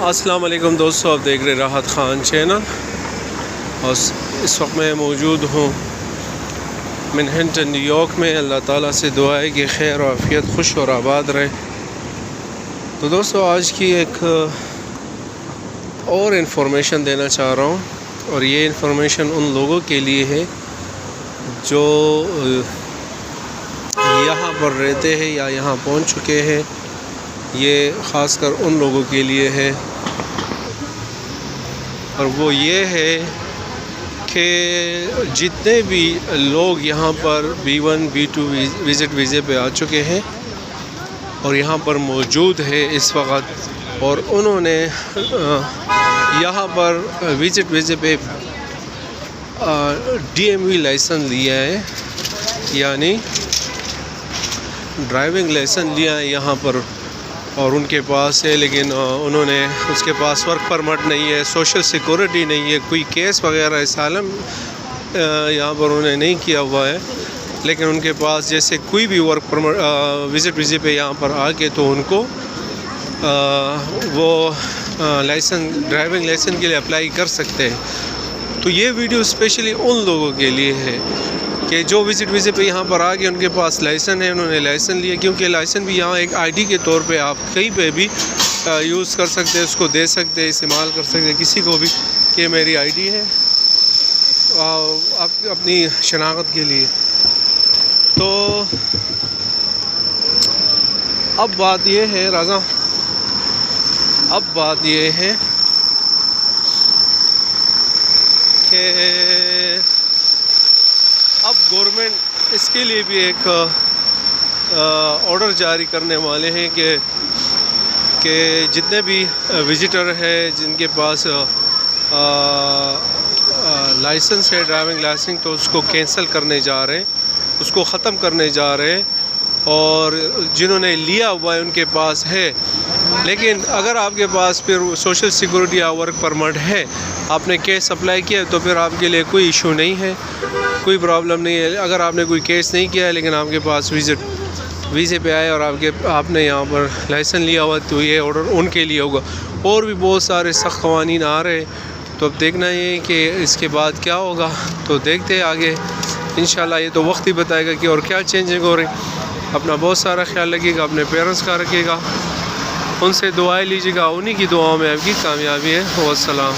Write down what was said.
السلام علیکم دوستو، آپ دیکھ رہے راحت خان چینل اور اس وقت میں موجود ہوں منہٹن نیو یارک میں۔ اللہ تعالیٰ سے دعا ہے کہ خیر و عافیت خوش اور آباد رہے۔ تو دوستو آج کی ایک اور انفارمیشن دینا چاہ رہا ہوں، اور یہ انفارمیشن ان لوگوں کے لیے ہے جو یہاں پر رہتے ہیں یا یہاں پہنچ چکے ہیں۔ یہ خاص کر ان لوگوں کے لیے ہے، اور وہ یہ ہے کہ جتنے بھی لوگ یہاں پر B1 B2 وزٹ ویزے پہ آ چکے ہیں اور یہاں پر موجود ہے اس وقت، اور انہوں نے یہاں پر وزٹ ویزے پہ DMV لائسنس لیا ہے، یعنی ڈرائیونگ لائسنس لیا ہے یہاں پر، اور ان کے پاس ہے، لیکن انہوں نے اس کے پاس ورک پرمٹ نہیں ہے، سوشل سیکورٹی نہیں ہے، کوئی کیس وغیرہ اسائلم یہاں پر انہوں نے نہیں کیا ہوا ہے، لیکن ان کے پاس جیسے کوئی بھی ورک پرمٹ وزٹ ویزے پہ یہاں پر آ کے تو ان کو وہ لائسنس ڈرائیونگ لائسنس کے لیے اپلائی کر سکتے ہیں۔ تو یہ ویڈیو اسپیشلی ان لوگوں کے لیے ہے کہ جو وزٹ ویزے پہ یہاں پر آ کے ان کے پاس لائسنس ہے، انہوں نے لائسنس لیا، کیونکہ لائسنس بھی یہاں ایک ID کے طور پہ آپ کہیں پہ بھی یوز کر سکتے ہیں، اس کو دے سکتے ہیں، استعمال کر سکتے ہیں کسی کو بھی کہ میری ID ہے آپ اپنی شناخت کے لیے۔ تو اب بات یہ ہے رضا، اب بات یہ ہے کہ اب گورنمنٹ اس کے لیے بھی ایک آرڈر جاری کرنے والے ہیں کہ جتنے بھی وزٹر ہے جن کے پاس لائسنس ہے ڈرائیونگ لائسنس، تو اس کو کینسل کرنے جا رہے ہیں، اس کو ختم کرنے جا رہے ہیں، اور جنہوں نے لیا ہوا ہے ان کے پاس ہے، لیکن اگر آپ کے پاس پھر سوشل سیکورٹی یا ورک پرمٹ ہے، آپ نے کیس اپلائی کیا تو پھر آپ کے لیے کوئی ایشو نہیں ہے، کوئی پرابلم نہیں ہے۔ اگر آپ نے کوئی کیس نہیں کیا ہے لیکن آپ کے پاس ویزے پہ آئے اور آپ نے یہاں پر لائسنس لیا ہوا، تو یہ آرڈر ان کے لیے ہوگا۔ اور بھی بہت سارے سخت قوانین آ رہے ہیں، تو اب دیکھنا یہ ہے کہ اس کے بعد کیا ہوگا، تو دیکھتے ہیں آگے انشاءاللہ، یہ تو وقت ہی بتائے گا کہ اور کیا چینجنگ ہو رہی۔ اپنا بہت سارا خیال رکھیے گا، اپنے پیرنٹس کا رکھیے گا، ان سے دعائیں لیجیے گا، انہی کی دعاؤں میں آپ کی کامیابی ہے۔ والسلام۔